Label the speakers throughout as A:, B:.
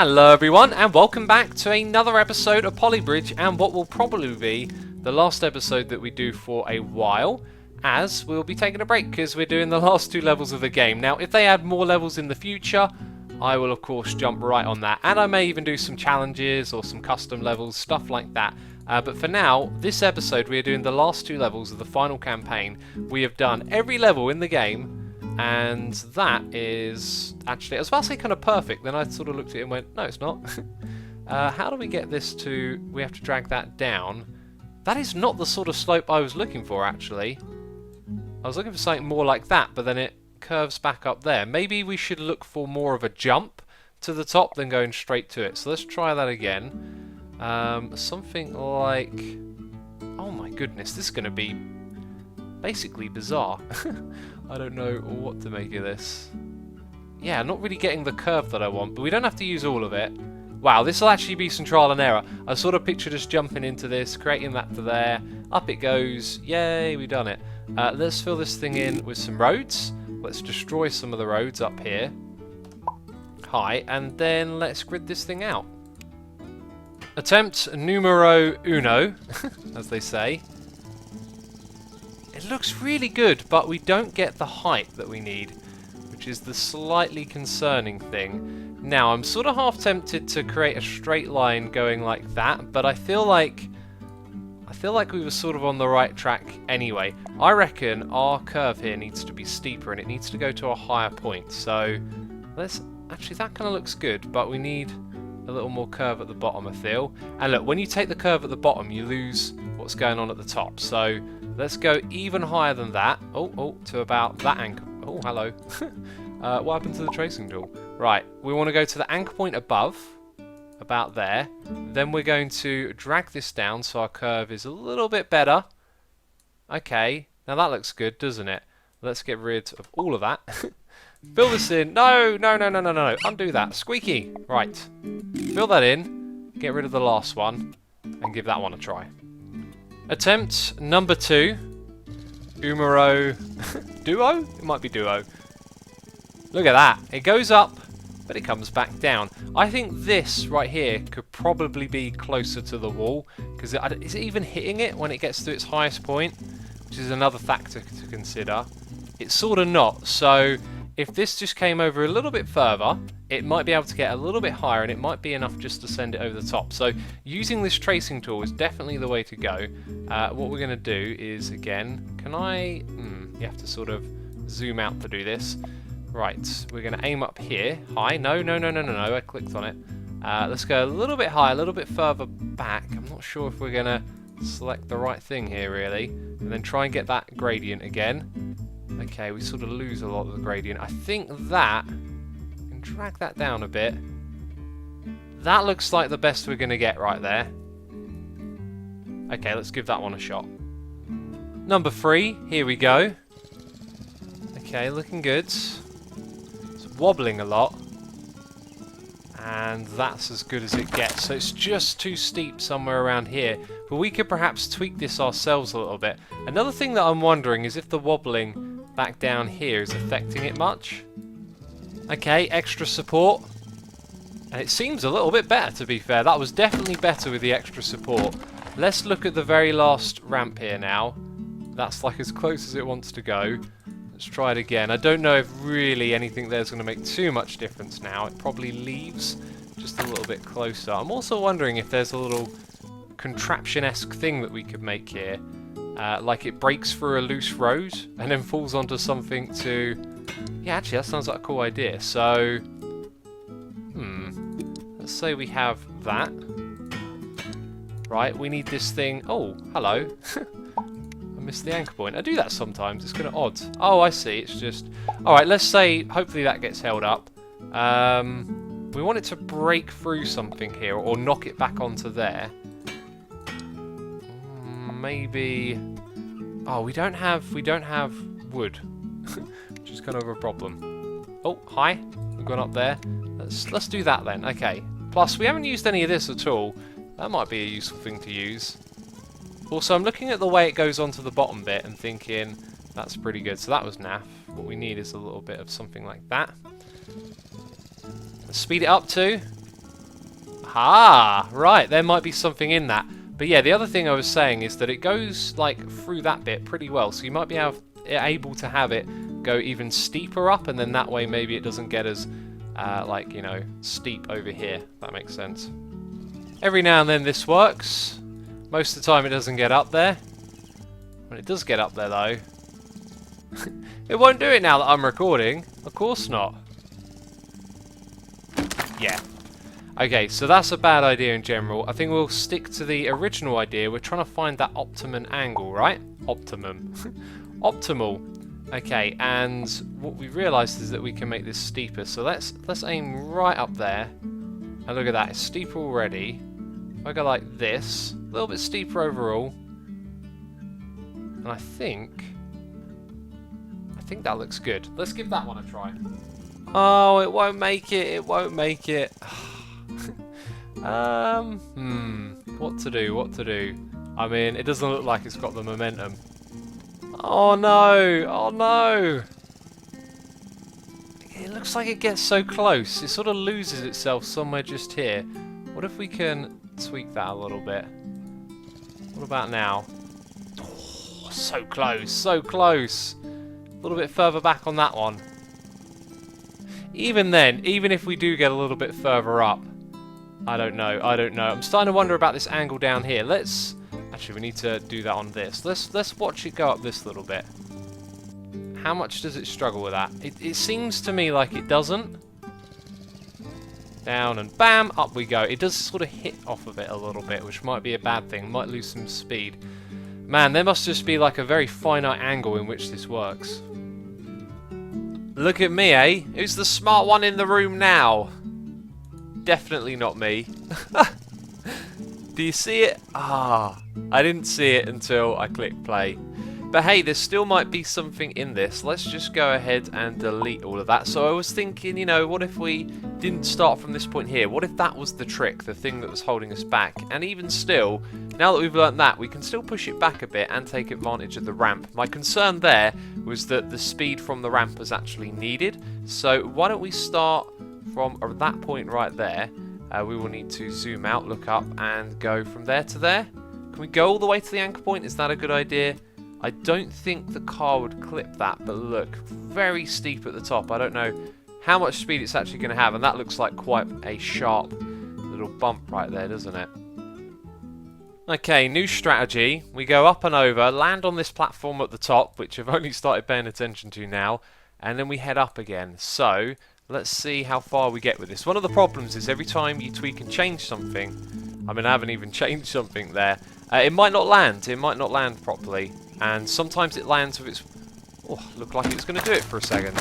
A: Hello everyone, and welcome back to another episode of Polybridge, and what will probably be the last episode that we do for a while, as we'll be taking a break because we're doing the last 2 levels of the game. Now, if they add more levels in the future, I will of course jump right on that, and I may even do some challenges or some custom levels, stuff like that. But for now, this episode we are doing the last 2 levels of the final campaign. We have done every level in the game, and that is actually, I was about to say kind of perfect, then I sort of looked at it and went, no it's not. How do we get this to, we have to drag that down. That is not the sort of slope I was looking for actually. I was looking for something more like that, but then it curves back up there. Maybe we should look for more of a jump to the top than going straight to it. So let's try that again. Something like, oh my goodness, this is going to be basically bizarre. I don't know what to make of this. Yeah, I'm not really getting the curve that I want, but we don't have to use all of it. Wow, this will actually be some trial and error. I sort of pictured us jumping into this, creating that to there, up it goes, yay, we've done it. Let's fill this thing in with some roads. Let's destroy some of the roads up here. Hi, and then let's grid this thing out. Attempt numero uno, as they say. It looks really good, but we don't get the height that we need, which is the slightly concerning thing. Now, I'm sort of half tempted to create a straight line going like that, but I feel like we were sort of on the right track anyway. I reckon our curve here needs to be steeper, and it needs to go to a higher point. So, let's actually, that kind of looks good, but we need a little more curve at the bottom, I feel. And look, when you take the curve at the bottom, you lose what's going on at the top. So let's go even higher than that. Oh, to about that anchor. Oh, hello. What happened to the tracing tool? Right, we want to go to the anchor point above, about there. Then we're going to drag this down so our curve is a little bit better. Okay, now that looks good, doesn't it? Let's get rid of all of that. Fill this in. No. Undo that. Squeaky. Right. Fill that in. Get rid of the last one. And give that one a try. Attempt number 2. Umero. Duo? It might be duo. Look at that. It goes up, but it comes back down. I think this right here could probably be closer to the wall. Because is it even hitting it when it gets to its highest point? Which is another factor to consider. It's sort of not. So if this just came over a little bit further, it might be able to get a little bit higher, and it might be enough just to send it over the top. So using this tracing tool is definitely the way to go. What we're going to do is, again, can I... you have to sort of zoom out to do this. Right, we're going to aim up here. High. No, I clicked on it. Let's go a little bit higher, a little bit further back. I'm not sure if we're going to select the right thing here, really. And then try and get that gradient again. Okay, we sort of lose a lot of the gradient. I think that, and drag that down a bit. That looks like the best we're going to get right there. Okay, let's give that one a shot. Number 3, here we go. Okay, looking good. It's wobbling a lot. And that's as good as it gets. So it's just too steep somewhere around here. But we could perhaps tweak this ourselves a little bit. Another thing that I'm wondering is if the wobbling back down here is affecting it much. Okay, extra support. And it seems a little bit better, to be fair. That was definitely better with the extra support. Let's look at the very last ramp here now. That's like as close as it wants to go. Let's try it again. I don't know if really anything there's going to make too much difference now. It probably leaves just a little bit closer. I'm also wondering if there's a little contraption-esque thing that we could make here. Like it breaks through a loose road and then falls onto something to... Yeah, actually, that sounds like a cool idea. So, let's say we have that. Right, we need this thing... Oh, hello. I missed the anchor point. I do that sometimes. It's kind of odd. Oh, I see. It's just... Alright, let's say... Hopefully that gets held up. We want it to break through something here or knock it back onto there. Maybe... Oh, we don't have wood, which is kind of a problem. Oh, hi. We've gone up there. Let's do that then. Okay. Plus, we haven't used any of this at all. That might be a useful thing to use. Also, I'm looking at the way it goes onto the bottom bit and thinking that's pretty good. So that was naff. What we need is a little bit of something like that. Let's speed it up too. Aha! Right, there might be something in that. But yeah, the other thing I was saying is that it goes like through that bit pretty well, so you might be able to have it go even steeper up, and then that way maybe it doesn't get as like, you know, steep over here. That makes sense. Every now and then this works. Most of the time it doesn't get up there. When it does get up there though, it won't do it now that I'm recording. Of course not. Yeah. Okay, so that's a bad idea in general. I think we'll stick to the original idea. We're trying to find that optimum angle, right? Optimum. Optimal. Okay, and what we realised is that we can make this steeper. So let's aim right up there. And look at that, it's steeper already. If I go like this, a little bit steeper overall. And I think that looks good. Let's give that one a try. Oh, it won't make it. It won't make it. What to do? What to do? I mean, it doesn't look like it's got the momentum. Oh no! Oh no! It looks like it gets so close. It sort of loses itself somewhere just here. What if we can tweak that a little bit? What about now? Oh, so close, so close. A little bit further back on that one. Even then, even if we do get a little bit further up, I don't know, I don't know. I'm starting to wonder about this angle down here. Actually, we need to do that on this. Let's watch it go up this little bit. How much does it struggle with that? It seems to me like it doesn't. Down and bam, up we go. It does sort of hit off of it a little bit, which might be a bad thing. Might lose some speed. Man, there must just be like a very finite angle in which this works. Look at me, eh? Who's the smart one in the room now? Definitely not me. Do you see it? Ah, I didn't see it until I clicked play. But hey, there still might be something in this. Let's just go ahead and delete all of that. So I was thinking, you know, what if we didn't start from this point here? What if that was the trick, the thing that was holding us back? And even still, now that we've learnt that, we can still push it back a bit and take advantage of the ramp. My concern there was that the speed from the ramp was actually needed. So why don't we start from that point right there? We will need to zoom out, look up, and go from there to there. Can we go all the way to the anchor point? Is that a good idea? I don't think the car would clip that, but look, very steep at the top. I don't know how much speed it's actually going to have, and that looks like quite a sharp little bump right there, doesn't it? Okay, new strategy. We go up and over, land on this platform at the top, which I've only started paying attention to now, and then we head up again. So let's see how far we get with this. One of the problems is every time you tweak and change something, I mean, I haven't even changed something there, it might not land. It might not land properly. And sometimes it lands with its... Oh, looked like it was going to do it for a second.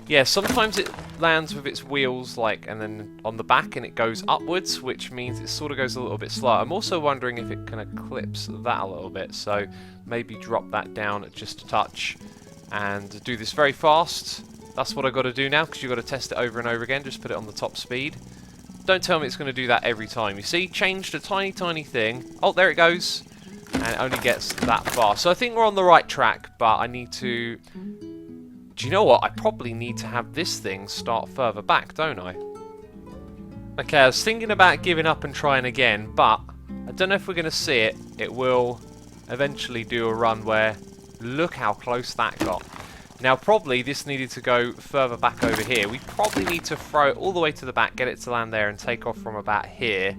A: Yeah, sometimes it lands with its wheels, like, and then on the back, and it goes upwards, which means it sort of goes a little bit slower. I'm also wondering if it kind of clips that a little bit, so maybe drop that down just a touch and do this very fast. That's what I've got to do now, because you've got to test it over and over again. Just put it on the top speed. Don't tell me it's going to do that every time. You see, changed a tiny, tiny thing. Oh, there it goes. And it only gets that far. So I think we're on the right track, but I need to... Do you know what? I probably need to have this thing start further back, don't I? Okay, I was thinking about giving up and trying again, but I don't know if we're going to see it. It will eventually do a run where... Look how close that got. Now, probably this needed to go further back over here. We probably need to throw it all the way to the back, get it to land there, and take off from about here.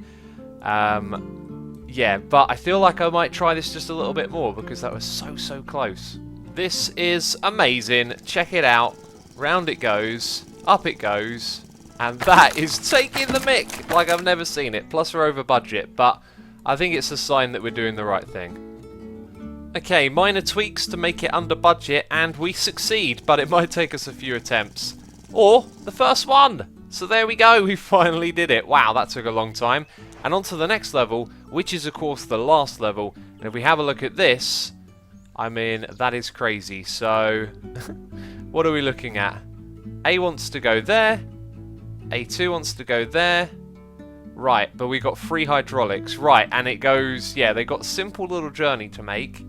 A: Yeah, but I feel like I might try this just a little bit more because that was so close. This is amazing. Check it out. Round it goes, up it goes, and that is taking the mick like I've never seen it. Plus we're over budget, but I think it's a sign that we're doing the right thing. Okay, minor tweaks to make it under budget, and we succeed, but it might take us a few attempts. Or the first one! So there we go, we finally did it. Wow, that took a long time. And on to the next level, which is of course the last level. And if we have a look at this, I mean, that is crazy. So, what are we looking at? A wants to go there. A2 wants to go there. Right, but we got 3 hydraulics. Right, and it goes, yeah, they got a simple little journey to make.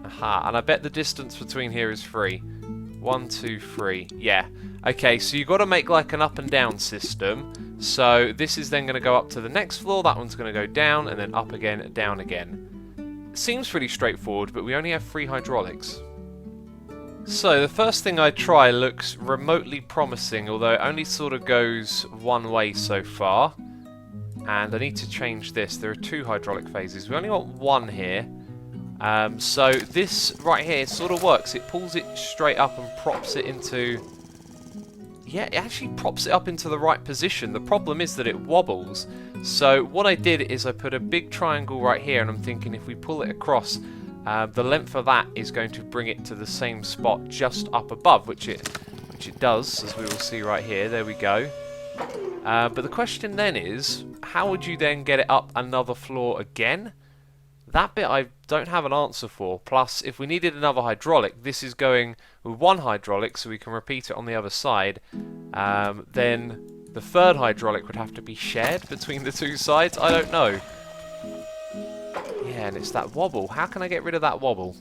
A: Aha, and I bet the distance between here is 3. 1, 2, 3. Yeah. Okay, so you've got to make like an up and down system. So this is then going to go up to the next floor, that one's going to go down, and then up again, down again. Seems pretty straightforward, but we only have 3 hydraulics. So the first thing I try looks remotely promising, although it only sort of goes one way so far. And I need to change this. There are 2 hydraulic phases. We only want 1 here. So this right here sort of works. It pulls it straight up and props it into... Yeah, it actually props it up into the right position. The problem is that it wobbles. So what I did is I put a big triangle right here, and I'm thinking if we pull it across, the length of that is going to bring it to the same spot just up above, which it does, as we will see right here. There we go. But the question then is, how would you then get it up another floor again? That bit I don't have an answer for. Plus, if we needed another hydraulic, this is going with 1 hydraulic, so we can repeat it on the other side. Then the 3rd hydraulic would have to be shared between the 2 sides. I don't know. Yeah, and it's that wobble. How can I get rid of that wobble?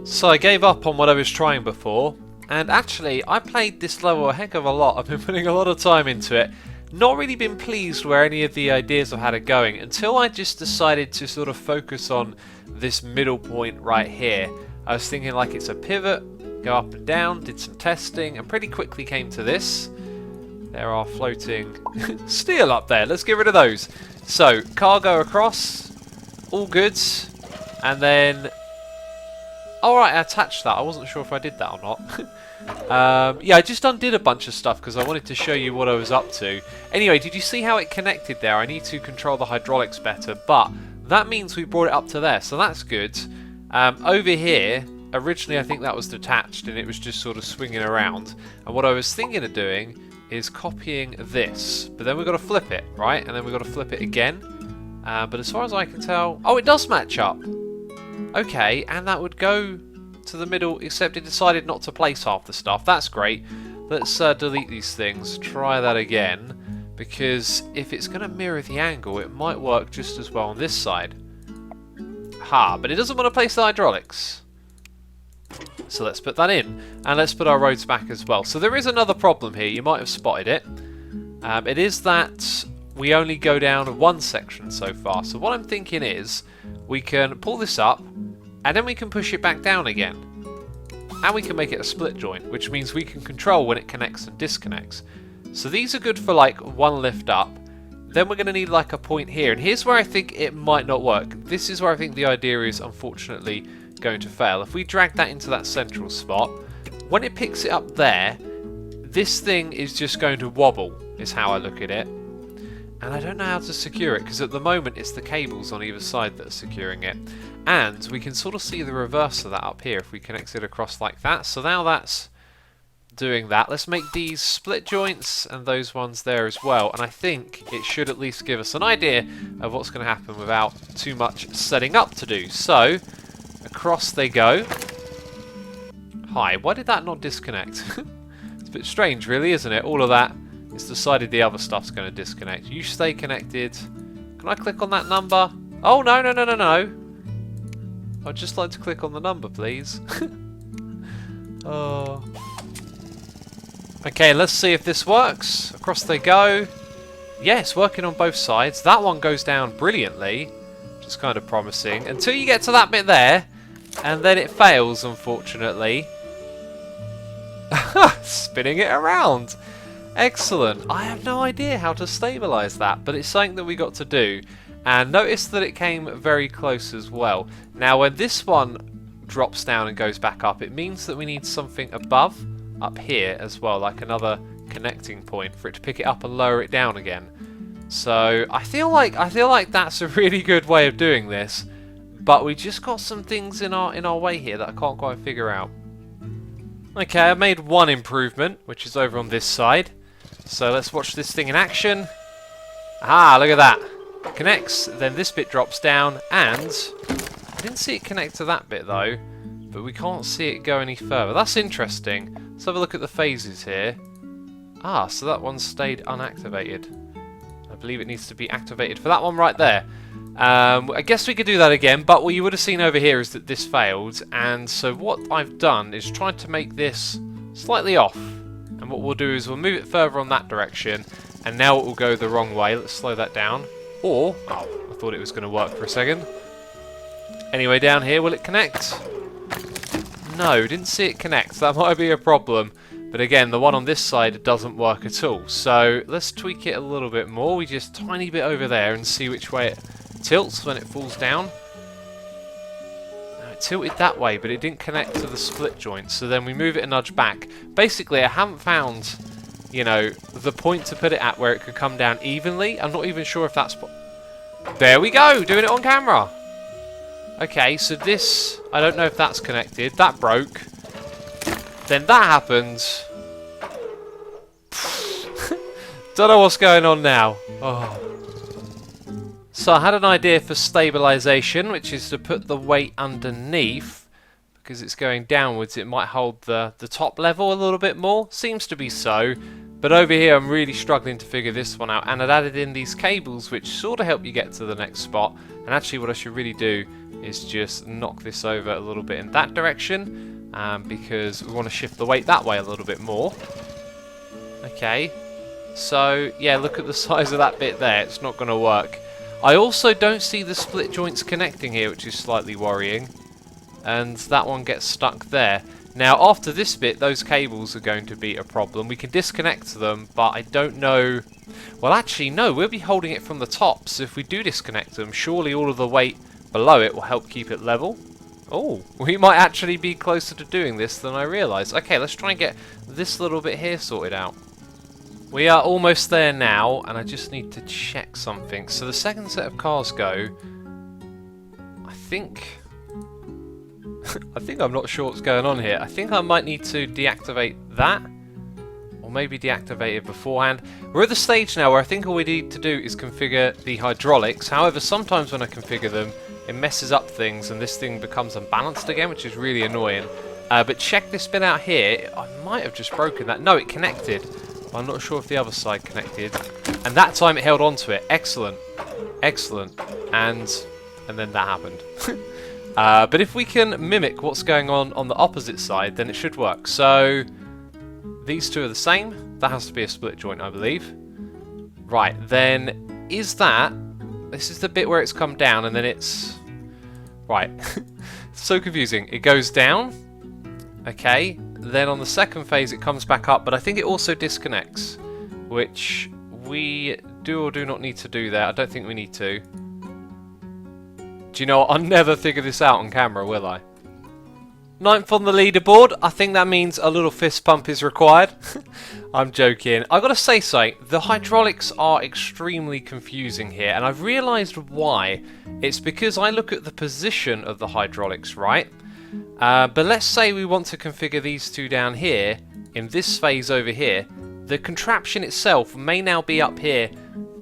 A: So I gave up on what I was trying before. And actually, I played this level a heck of a lot. I've been putting a lot of time into it. Not really been pleased where any of the ideas I've had are going until I just decided to sort of focus on this middle point right here. I was thinking like it's a pivot, go up and down, did some testing, and pretty quickly came to this. There are floating steel up there. Let's get rid of those. So, cargo across, all good, and then... Alright, I attached that. I wasn't sure if I did that or not. Yeah, I just undid a bunch of stuff because I wanted to show you what I was up to. Anyway, did you see how it connected there? I need to control the hydraulics better, but that means we brought it up to there, so that's good. Over here, originally I think that was detached and it was just sort of swinging around. And what I was thinking of doing is copying this, but then we've got to flip it, right? And then we've got to flip it again. But as far as I can tell... Oh, it does match up! Okay, and that would go to the middle, except it decided not to place half the stuff. That's great. Let's delete these things, try that again, because if it's going to mirror the angle, it might work just as well on this side. Ha, but it doesn't want to place the hydraulics. So let's put that in, and let's put our roads back as well. So there is another problem here, you might have spotted it. It is that we only go down 1 section so far. So what I'm thinking is, we can pull this up, and then we can push it back down again. And we can make it a split joint, which means we can control when it connects and disconnects. So these are good for like 1 lift up. Then we're going to need like a point here, and here's where I think it might not work. This is where I think the idea is unfortunately going to fail. If we drag that into that central spot, when it picks it up there, this thing is just going to wobble, is how I look at it. And I don't know how to secure it, because at the moment it's the cables on either side that are securing it. And we can sort of see the reverse of that up here if we connect it across like that. So now that's doing that. Let's make these split joints and those ones there as well. And I think it should at least give us an idea of what's going to happen without too much setting up to do. So, across they go. Hi, why did that not disconnect? It's a bit strange really, isn't it? All of that. It's decided the other stuff's going to disconnect. You stay connected. Can I click on that number? Oh, no, no, no, no, no. I'd just like to click on the number, please. Oh. Okay, let's see if this works. Across they go. Yeah, it's working on both sides. That one goes down brilliantly, which is kind of promising. Until you get to that bit there, and then it fails, unfortunately. Spinning it around. Excellent. I have no idea how to stabilise that, but it's something that we got to do. And notice that it came very close as well. Now when this one drops down and goes back up, it means that we need something above, up here as well, like another connecting point for it to pick it up and lower it down again. So I feel like that's a really good way of doing this, but we just got some things in our way here that I can't quite figure out. Okay, I made one improvement, which is over on this side. So let's watch this thing in action. Ah, look at that. Connects, then this bit drops down, and I didn't see it connect to that bit though, but we can't see it go any further. That's interesting. Let's have a look at the phases here. Ah, so that one stayed unactivated. I believe it needs to be activated for that one right there. I guess we could do that again, but what you would have seen over here is that this failed, and so what I've done is tried to make this slightly off. And what we'll do is we'll move it further on that direction, and now it will go the wrong way. Let's slow that down. Or, oh, I thought it was going to work for a second. Anyway, down here, will it connect? No, didn't see it connect. That might be a problem. But again, the one on this side doesn't work at all. So let's tweak it a little bit more. We just tiny bit over there and see which way it tilts when it falls down. It tilted that way, but it didn't connect to the split joint. So then we move it a nudge back. Basically, I haven't found, you know, the point to put it at where it could come down evenly. I'm not even sure if that's... There we go! Doing it on camera! Okay, so this... I don't know if that's connected. That broke. Then that happens. Don't know what's going on now. Oh. So I had an idea for stabilization, which is to put the weight underneath. Because it's going downwards, it might hold the top level a little bit more. Seems to be so. But over here, I'm really struggling to figure this one out. And I'd added in these cables, which sort of help you get to the next spot. And actually, what I should really do is just knock this over a little bit in that direction. Because we want to shift the weight that way a little bit more. Okay. So, yeah, look at the size of that bit there. It's not going to work. I also don't see the split joints connecting here, which is slightly worrying. And that one gets stuck there. Now, after this bit, those cables are going to be a problem. We can disconnect them, but I don't know... Well, actually, no, we'll be holding it from the top, so if we do disconnect them, surely all of the weight below it will help keep it level. Oh, we might actually be closer to doing this than I realised. Okay, let's try and get this little bit here sorted out. We are almost there now, and I just need to check something. So the second set of cars go... I think I'm not sure what's going on here. I think I might need to deactivate that. Or maybe deactivate it beforehand. We're at the stage now where I think all we need to do is configure the hydraulics. However, sometimes when I configure them, it messes up things and this thing becomes unbalanced again, which is really annoying. But check this bit out here. I might have just broken that. No, it connected. I'm not sure if the other side connected. And that time it held on to it. Excellent. Excellent. And then that happened. But if we can mimic what's going on the opposite side, then it should work. So, these two are the same. That has to be a split joint, I believe. Right, then, is that... This is the bit where it's come down, and then it's... Right. So confusing. It goes down. Okay. Then on the second phase, it comes back up, but I think it also disconnects. Which we do or do not need to do there. I don't think we need to. Do you know what? I'll never figure this out on camera, will I? 9th on the leaderboard. I think that means a little fist pump is required. I'm joking. I've got to say something. The hydraulics are extremely confusing here, and I've realised why. It's because I look at the position of the hydraulics, right? But let's say we want to configure these two down here, in this phase over here. The contraption itself may now be up here,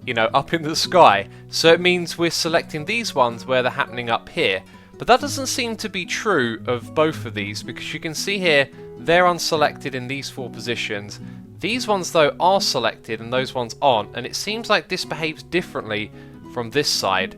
A: you know, up in the sky. So it means we're selecting these ones where they're happening up here. But that doesn't seem to be true of both of these, because you can see here they're unselected in these 4 positions. These ones though are selected and those ones aren't, and it seems like this behaves differently from this side.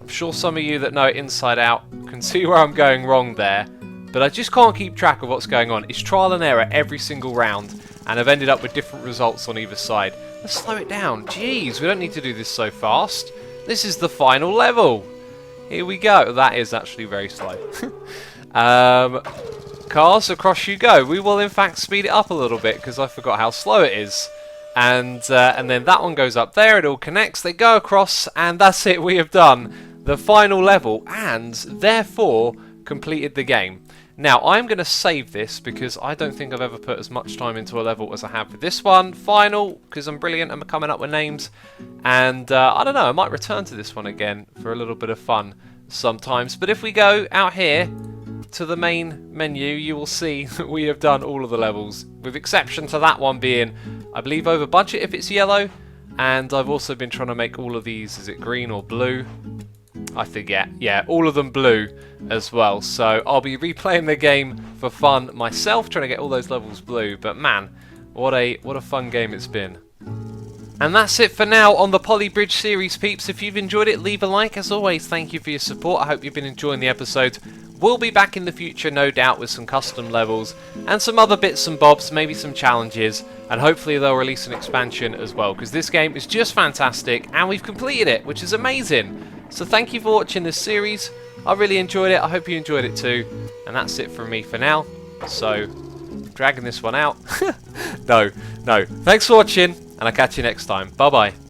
A: I'm sure some of you that know it inside out can see where I'm going wrong there, but I just can't keep track of what's going on. It's trial and error every single round, and I've ended up with different results on either side. Let's slow it down. Jeez, we don't need to do this so fast. This is the final level. Here we go. That is actually very slow. Cars, across you go. We will in fact speed it up a little bit because I forgot how slow it is. And then that one goes up there. It all connects. They go across, and that's it. We have done the final level, and therefore completed the game. Now, I'm going to save this because I don't think I've ever put as much time into a level as I have with this one. Final, because I'm brilliant, I'm coming up with names. And I don't know, I might return to this one again for a little bit of fun sometimes. But if we go out here to the main menu, you will see that we have done all of the levels, with exception to that one being, I believe, over budget if it's yellow. And I've also been trying to make all of these, is it green or blue? I forget. Yeah, all of them blue as well. So I'll be replaying the game for fun myself, trying to get all those levels blue. But man, what a fun game it's been. And that's it for now on the Poly Bridge series, peeps. If you've enjoyed it, leave a like. As always, thank you for your support. I hope you've been enjoying the episode. We'll be back in the future, no doubt, with some custom levels and some other bits and bobs, maybe some challenges, and hopefully they'll release an expansion as well, because this game is just fantastic and we've completed it, which is amazing. So thank you for watching this series. I really enjoyed it. I hope you enjoyed it too. And that's it from me for now. So, dragging this one out. No. Thanks for watching, and I'll catch you next time. Bye bye.